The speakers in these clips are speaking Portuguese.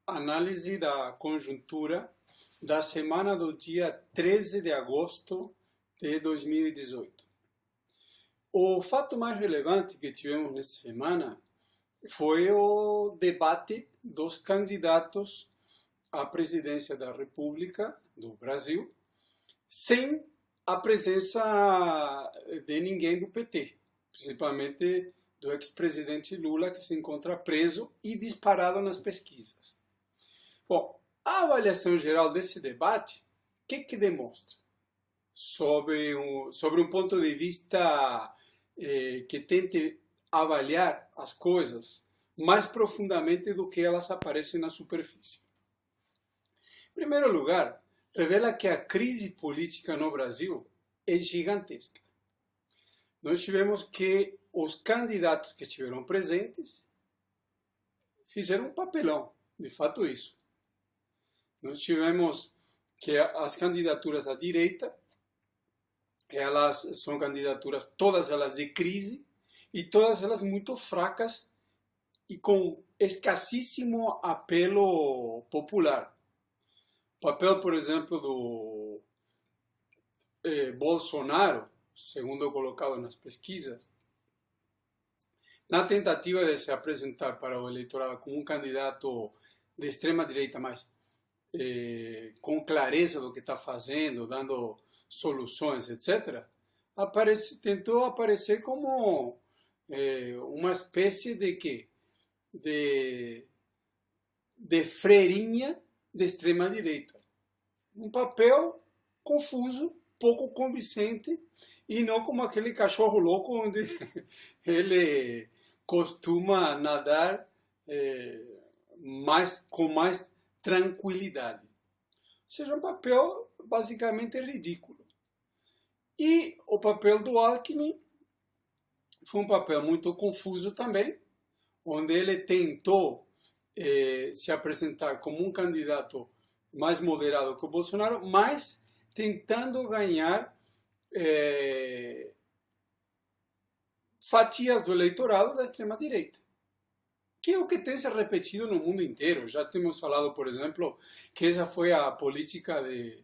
Análise da conjuntura da semana do dia 13 de agosto de 2018. O fato mais relevante que tivemos nessa semana foi o debate dos candidatos à presidência da República do Brasil, sem a presença de ninguém do PT, principalmente do ex-presidente Lula, que se encontra preso e disparado nas pesquisas. Bom, a avaliação geral desse debate, o que demonstra? Sobre um ponto de vista que tente avaliar as coisas mais profundamente do que elas aparecem na superfície. Em primeiro lugar, revela que a crise política no Brasil é gigantesca. Nós tivemos que os candidatos que estiveram presentes fizeram um papelão, de fato isso. Nós tivemos que as candidaturas da direita, elas são candidaturas, todas elas de crise, e todas elas muito fracas e com escassíssimo apelo popular. O papel, por exemplo, do Bolsonaro, segundo colocado nas pesquisas, na tentativa de se apresentar para o eleitorado como um candidato de extrema-direita, mas com clareza do que está fazendo, dando soluções, etc., tentou aparecer como uma espécie de quê? De freirinha de extrema-direita. Um papel confuso, pouco convincente, e não como aquele cachorro louco onde ele costuma nadar com mais tranquilidade. Ou seja, um papel basicamente ridículo. E o papel do Alckmin foi um papel muito confuso também, onde ele tentou se apresentar como um candidato mais moderado que o Bolsonaro, mas tentando ganhar fatias do eleitorado da extrema-direita, que é o que tem se repetido no mundo inteiro. Já temos falado, por exemplo, que essa foi a política de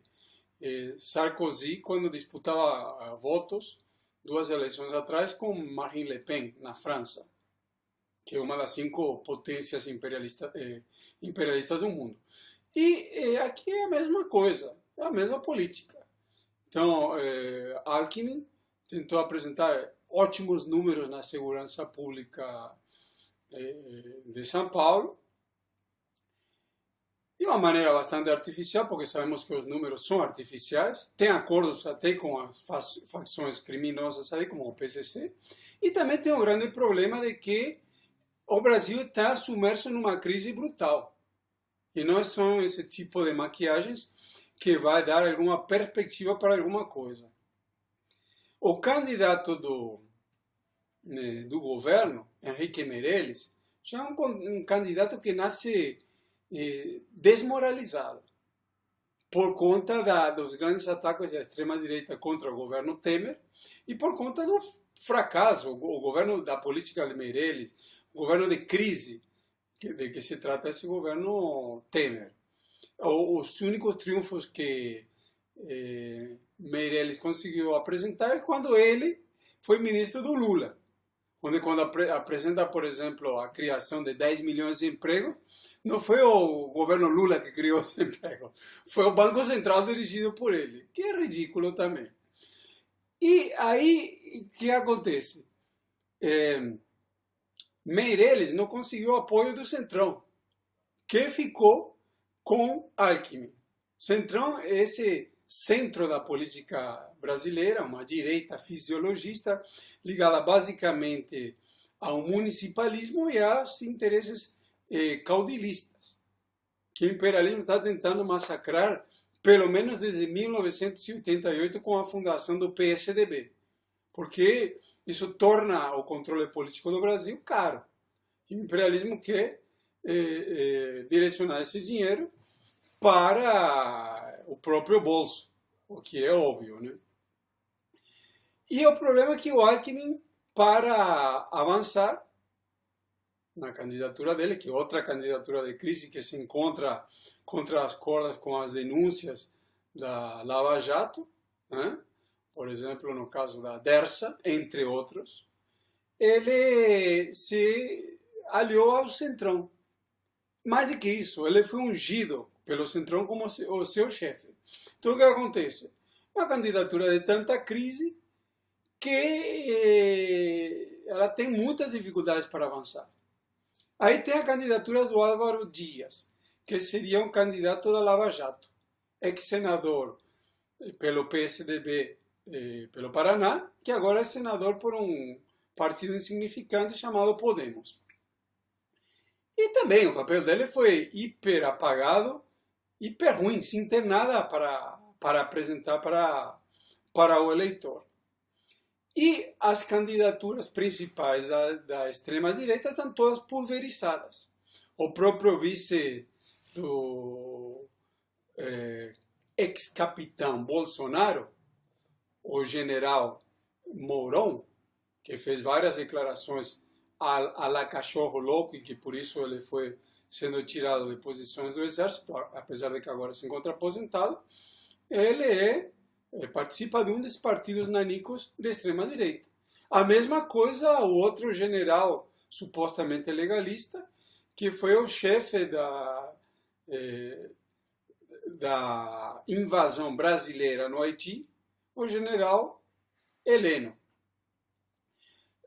Sarkozy quando disputava votos 2 eleições atrás com Marine Le Pen na França, que é uma das 5 potências imperialistas do mundo. E aqui é a mesma coisa, é a mesma política. Então, Alckmin tentou apresentar ótimos números na segurança pública de São Paulo, de uma maneira bastante artificial, porque sabemos que os números são artificiais, tem acordos até com as facções criminosas aí, como o PCC, e também tem um grande problema de que o Brasil está submerso numa crise brutal, e não são esse tipo de maquiagens que vai dar alguma perspectiva para alguma coisa. O candidato do governo, Henrique Meirelles, já é um candidato que nasce desmoralizado por conta dos grandes ataques da extrema-direita contra o governo Temer e por conta do fracasso, o governo da política de Meirelles, o governo de crise de que se trata esse governo Temer. Os únicos triunfos que Meirelles conseguiu apresentar é quando ele foi ministro do Lula, onde quando apresenta, por exemplo, a criação de 10 milhões de empregos, não foi o governo Lula que criou esse emprego, foi o Banco Central dirigido por ele, que é ridículo também. E aí, o que acontece? Meirelles não conseguiu o apoio do Centrão, que ficou com Alckmin. Centrão é esse centro da política brasileira, uma direita fisiologista ligada basicamente ao municipalismo e aos interesses caudilistas, que o imperialismo está tentando massacrar pelo menos desde 1988 com a fundação do PSDB, porque isso torna o controle político do Brasil caro. E o imperialismo quer direcionar esse dinheiro para o próprio bolso, o que é óbvio, né? E o problema é que o Alckmin, para avançar, na candidatura dele, que é outra candidatura de crise que se encontra contra as cordas com as denúncias da Lava Jato, né? Por exemplo, no caso da Dersa, entre outros, ele se aliou ao Centrão. Mais do que isso, ele foi ungido pelo Centrão como o seu chefe. Então, o que acontece? Uma candidatura de tanta crise que ela tem muitas dificuldades para avançar. Aí tem a candidatura do Álvaro Dias, que seria um candidato da Lava Jato, ex-senador pelo PSDB pelo Paraná, que agora é senador por um partido insignificante chamado Podemos. E também o papel dele foi hiper apagado, hiper ruim, sem ter nada para apresentar para o eleitor. E as candidaturas principais da extrema-direita estão todas pulverizadas. O próprio vice do ex-capitão Bolsonaro, o general Mourão, que fez várias declarações a la cachorro louco e que por isso ele foi sendo tirado de posições do exército, apesar de que agora se encontra aposentado, ele participa de um dos partidos nanicos de extrema-direita. A mesma coisa o outro general supostamente legalista, que foi o chefe da invasão brasileira no Haiti, o general Heleno.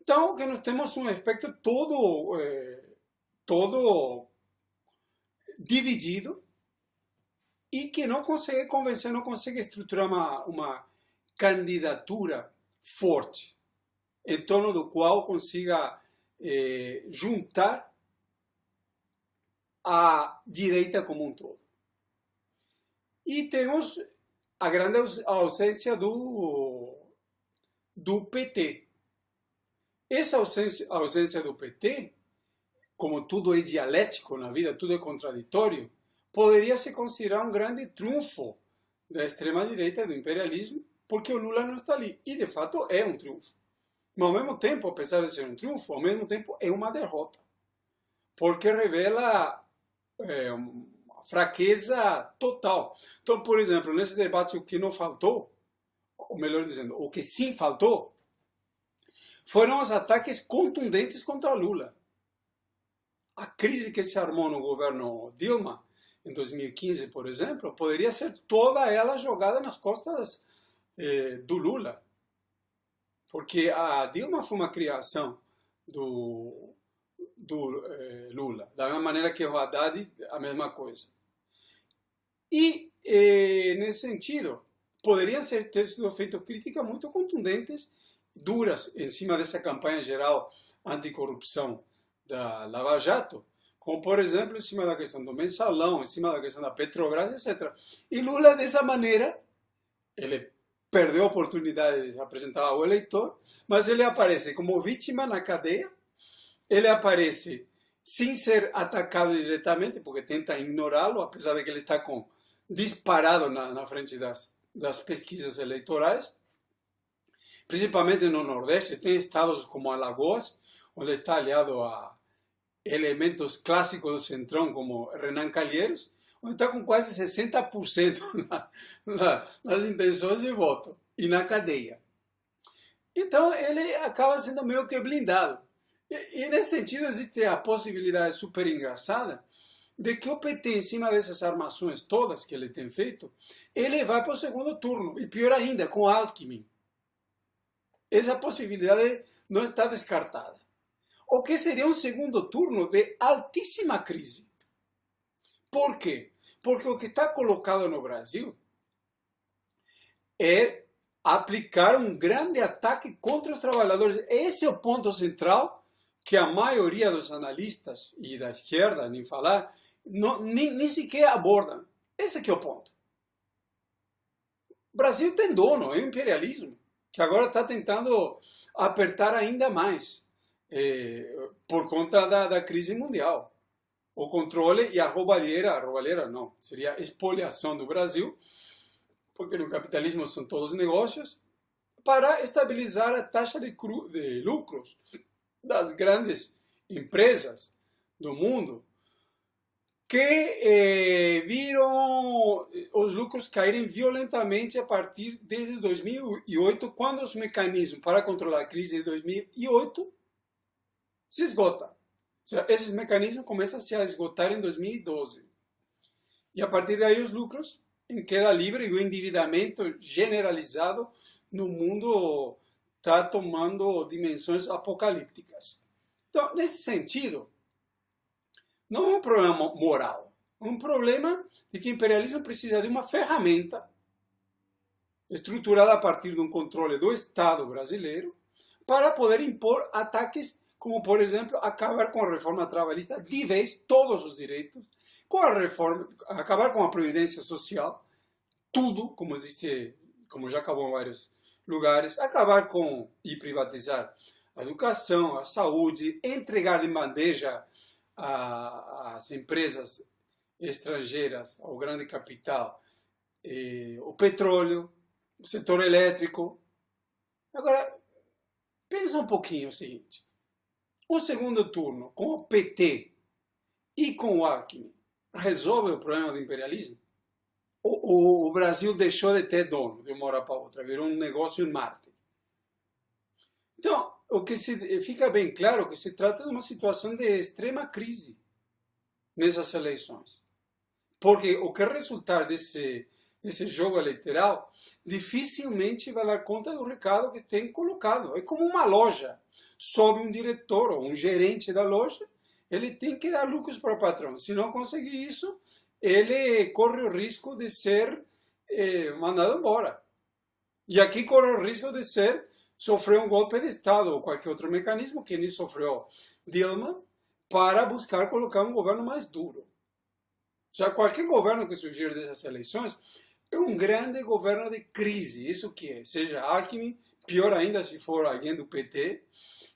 Então, que nós temos um aspecto todo dividido e que não consegue convencer, não consegue estruturar uma candidatura forte em torno do qual consiga juntar a direita como um todo. E temos a grande ausência do PT. Essa ausência do PT, como tudo é dialético na vida, tudo é contraditório, poderia se considerar um grande triunfo da extrema-direita, do imperialismo, porque o Lula não está ali. E, de fato, é um triunfo. Mas, ao mesmo tempo, apesar de ser um triunfo, ao mesmo tempo é uma derrota. Porque revela uma fraqueza total. Então, por exemplo, nesse debate, o que não faltou, ou melhor dizendo, o que sim faltou, foram os ataques contundentes contra Lula. A crise que se armou no governo Dilma, em 2015, por exemplo, poderia ser toda ela jogada nas costas do Lula. Porque a Dilma foi uma criação do Lula, da mesma maneira que o Haddad, a mesma coisa. E, nesse sentido, poderiam ter sido feitas críticas muito contundentes, duras, em cima dessa campanha geral anticorrupção da Lava Jato, como, por exemplo, em cima da questão do mensalão, em cima da questão da Petrobras, etc. E Lula, dessa maneira, ele perdeu a oportunidade de se apresentar ao eleitor, mas ele aparece como vítima na cadeia, ele aparece sem ser atacado diretamente, porque tenta ignorá-lo, apesar de que ele está disparado na frente das pesquisas eleitorais, principalmente no Nordeste. Tem estados como Alagoas, onde está aliado a elementos clássicos do Centrão, como Renan Calheiros, onde está com quase 60% nas intenções de voto e na cadeia. Então, ele acaba sendo meio que blindado. E nesse sentido, existe a possibilidade super engraçada de que o PT, em cima dessas armações todas que ele tem feito, ele vai para o segundo turno. E pior ainda, com Alckmin. Essa possibilidade não está descartada. O que seria um segundo turno de altíssima crise. Por quê? Porque o que está colocado no Brasil é aplicar um grande ataque contra os trabalhadores. Esse é o ponto central que a maioria dos analistas, e da esquerda, nem falar, nem sequer abordam. Esse aqui é o ponto. O Brasil tem dono, é o imperialismo, que agora está tentando apertar ainda mais por conta da crise mundial. O controle e a roubalheira não, seria a expoliação do Brasil, porque no capitalismo são todos negócios, para estabilizar a taxa de lucros das grandes empresas, do mundo, que viram os lucros caírem violentamente a partir desde 2008, quando os mecanismos para controlar a crise de 2008 se esgotam. Ou seja, esses mecanismos começam a se esgotar em 2012. E a partir daí os lucros em queda livre e o endividamento generalizado no mundo está tomando dimensões apocalípticas. Então, nesse sentido, não é um problema moral, é um problema de que o imperialismo precisa de uma ferramenta estruturada a partir de um controle do Estado brasileiro para poder impor ataques como, por exemplo, acabar com a reforma trabalhista de vez, todos os direitos, com a reforma, acabar com a previdência social, tudo, como existe, como já acabou em vários lugares, acabar com e privatizar a educação, a saúde, entregar em bandeja às empresas estrangeiras, ao grande capital, o petróleo, o setor elétrico. Agora, pensa um pouquinho o seguinte, o segundo turno com o PT e com o Alckmin resolve o problema do imperialismo? O Brasil deixou de ter dono de uma hora para outra, virou um negócio em Marte. Então, o que fica bem claro é que se trata de uma situação de extrema crise nessas eleições. Porque o que resultar desse jogo eleitoral dificilmente vai dar conta do recado que tem colocado. É como uma loja. Sobe um diretor ou um gerente da loja, ele tem que dar lucros para o patrão. Se não conseguir isso, ele corre o risco de ser mandado embora. E aqui corre o risco de sofrer um golpe de Estado ou qualquer outro mecanismo que nem sofreu Dilma para buscar colocar um governo mais duro. Já qualquer governo que surgir dessas eleições é um grande governo de crise. Isso que é, seja Alckmin, pior ainda se for alguém do PT,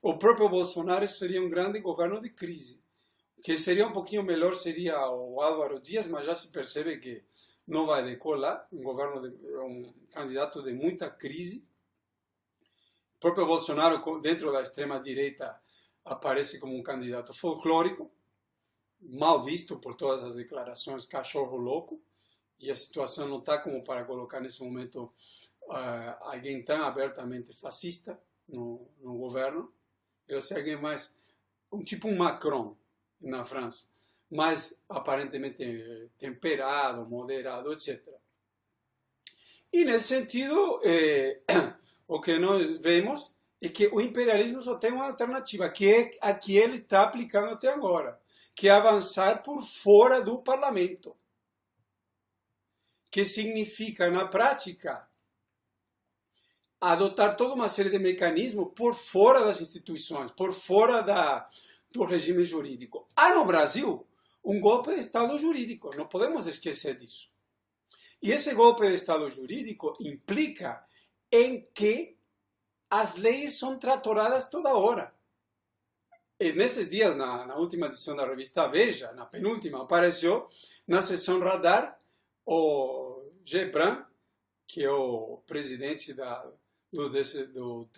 o próprio Bolsonaro, seria um grande governo de crise. O que seria um pouquinho melhor seria o Álvaro Dias, mas já se percebe que não vai decolar, um candidato de muita crise. O próprio Bolsonaro, dentro da extrema-direita, aparece como um candidato folclórico, mal visto por todas as declarações cachorro louco, e a situação não está como para colocar nesse momento alguém tão abertamente fascista no governo. Eu sei alguém mais, tipo um Macron na França, mais aparentemente temperado, moderado, etc. E nesse sentido, o que nós vemos é que o imperialismo só tem uma alternativa, que é a que ele está aplicando até agora, que é avançar por fora do parlamento. Que significa, na prática, adotar toda uma série de mecanismos por fora das instituições, por fora do regime jurídico. Há no Brasil um golpe de Estado jurídico, não podemos esquecer disso. E esse golpe de Estado jurídico implica em que as leis são tratoradas toda hora. E nesses dias, na última edição da revista Veja, na penúltima, apareceu na seção Radar o Gebran, que é o presidente do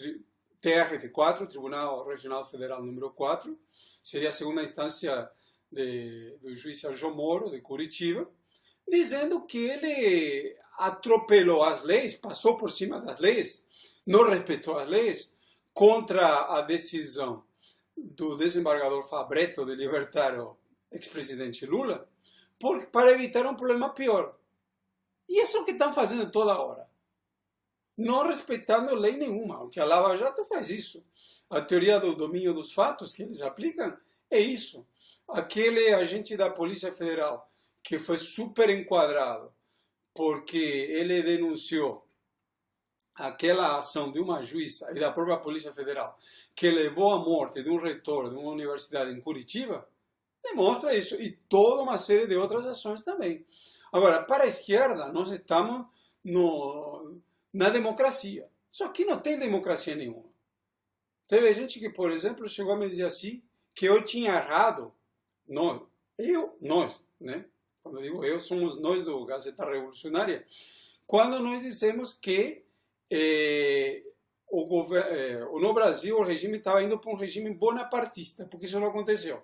TRF4, Tribunal Regional Federal número 4, seria a segunda instância do juiz Sérgio Moro, de Curitiba, dizendo que ele atropelou as leis, passou por cima das leis, não respeitou as leis, contra a decisão do desembargador Fabretto de libertar o ex-presidente Lula, para evitar um problema pior. E isso é o que estão fazendo toda hora. Não respeitando lei nenhuma. O que a Lava Jato faz isso. A teoria do domínio dos fatos que eles aplicam é isso. Aquele agente da Polícia Federal que foi super enquadrado porque ele denunciou aquela ação de uma juíza e da própria Polícia Federal que levou à morte de um reitor de uma universidade em Curitiba, demonstra isso. E toda uma série de outras ações também. Agora, para a esquerda, nós estamos na democracia. Só que não tem democracia nenhuma. Teve gente que, por exemplo, chegou a me dizer assim, que eu tinha errado, nós, né? Quando eu digo eu, somos nós do Gazeta Revolucionária, quando nós dissemos que no Brasil o regime estava indo para um regime bonapartista, porque isso não aconteceu.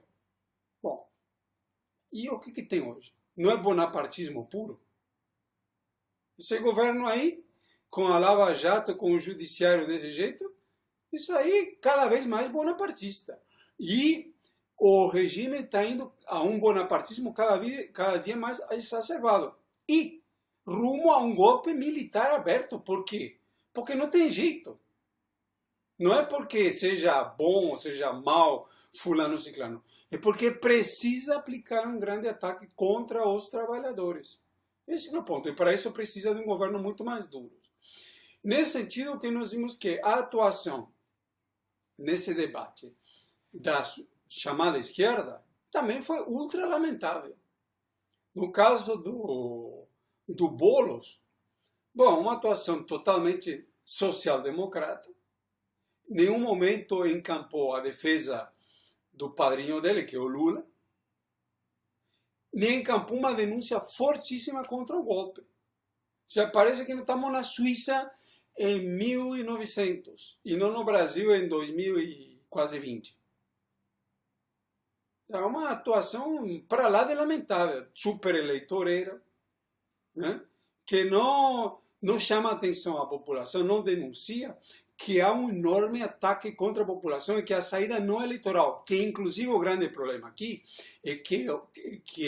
Bom, E o que tem hoje? Não é bonapartismo puro? Esse governo aí, com a Lava Jato, com o judiciário desse jeito, isso aí cada vez mais bonapartista. E o regime está indo a um bonapartismo cada dia mais exacerbado. E rumo a um golpe militar aberto. Por quê? Porque não tem jeito. Não é porque seja bom ou seja mal fulano ciclano. É porque precisa aplicar um grande ataque contra os trabalhadores. Esse é o ponto. E para isso precisa de um governo muito mais duro. Nesse sentido, o que nós vimos que a atuação nesse debate da chamada esquerda também foi ultra lamentável. No caso do Boulos, bom, uma atuação totalmente social-democrata, em nenhum momento encampou a defesa do padrinho dele, que é o Lula, nem encampou uma denúncia fortíssima contra o golpe. Já parece que nós estamos na Suíça em 1900 e não no Brasil em 2020. É uma atuação para lá de lamentável, super eleitoreira, né? Que não chama atenção à população, não denuncia que há um enorme ataque contra a população e que a saída não é eleitoral, que inclusive o grande problema aqui é que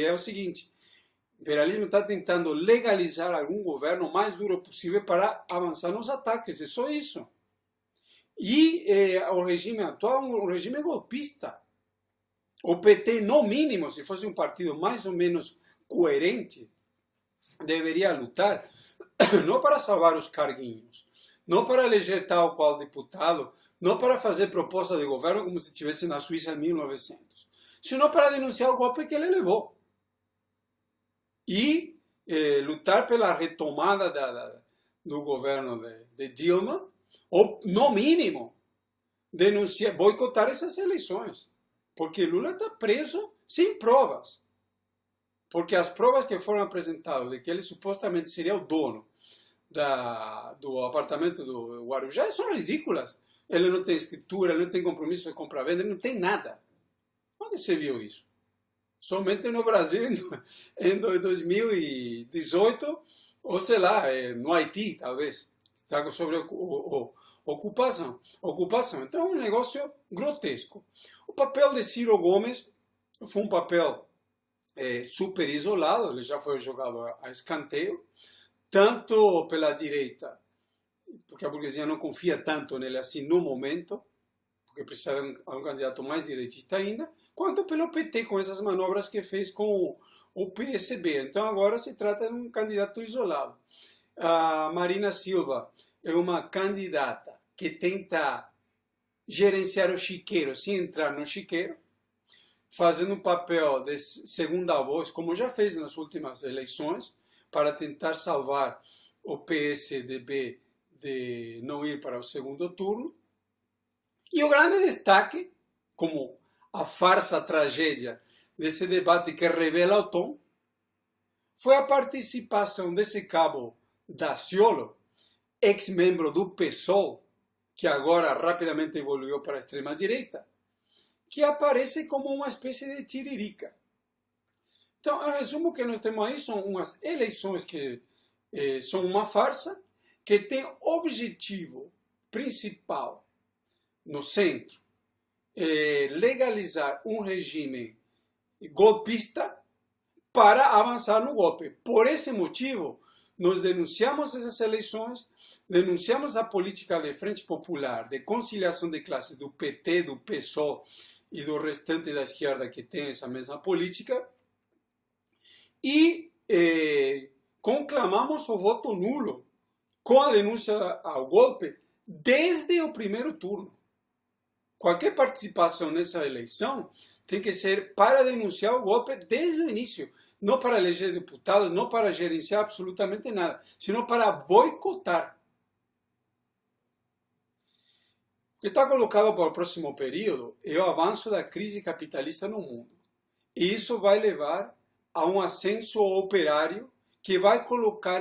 é o seguinte: o imperialismo está tentando legalizar algum governo o mais duro possível para avançar nos ataques, é só isso. E o regime atual é um regime golpista. O PT, no mínimo, se fosse um partido mais ou menos coerente, deveria lutar não para salvar os carguinhos, não para eleger tal ou qual deputado, não para fazer proposta de governo como se estivesse na Suíça em 1900, senão para denunciar o golpe que ele levou. E lutar pela retomada do governo de Dilma, ou, no mínimo, boicotar essas eleições. Porque Lula está preso sem provas. Porque as provas que foram apresentadas de que ele supostamente seria o dono do apartamento do Guarujá são ridículas. Ele não tem escritura, ele não tem compromisso de compra-venda, ele não tem nada. Onde você viu isso? Somente no Brasil em 2018, ou sei lá, no Haiti, talvez. Está sobre ocupação. Então é um negócio grotesco. O papel de Ciro Gomes foi um papel super isolado, ele já foi jogado a escanteio, tanto pela direita, porque a burguesia não confia tanto nele assim no momento, porque precisa de um candidato mais direitista ainda, quanto pelo PT, com essas manobras que fez com o PSB. Então agora se trata de um candidato isolado. A Marina Silva é uma candidata que tenta gerenciar o chiqueiro sem entrar no chiqueiro, fazendo um papel de segunda voz, como já fez nas últimas eleições, para tentar salvar o PSDB de não ir para o segundo turno. E o grande destaque, como a farsa, a tragédia desse debate que revela o tom, foi a participação desse cabo Daciolo, ex-membro do PSOL, que agora rapidamente evoluiu para a extrema-direita, que aparece como uma espécie de tiririca. Então, o resumo que nós temos aí são umas eleições que são uma farsa, que tem objetivo principal no centro, legalizar um regime golpista para avançar no golpe. Por esse motivo, nós denunciamos essas eleições, denunciamos a política de Frente Popular, de conciliação de classes do PT, do PSOL e do restante da esquerda que tem essa mesma política, e conclamamos o voto nulo com a denúncia ao golpe desde o primeiro turno. Qualquer participação nessa eleição tem que ser para denunciar o golpe desde o início, não para eleger deputados, não para gerenciar absolutamente nada, sino para boicotar. O que está colocado para o próximo período é o avanço da crise capitalista no mundo. E isso vai levar a um ascenso operário que vai colocar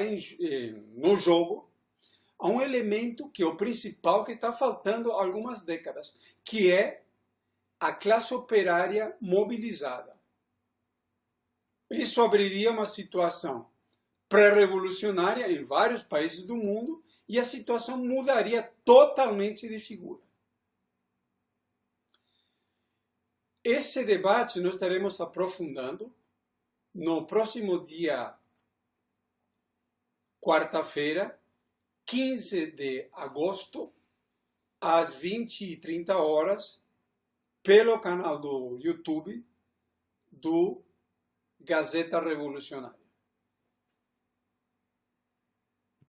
no jogo a um elemento que é o principal que está faltando há algumas décadas, que é a classe operária mobilizada. Isso abriria uma situação pré-revolucionária em vários países do mundo e a situação mudaria totalmente de figura. Esse debate nós estaremos aprofundando no próximo dia, quarta-feira, 15 de agosto, às 20h30, pelo canal do YouTube do Gazeta Revolucionária.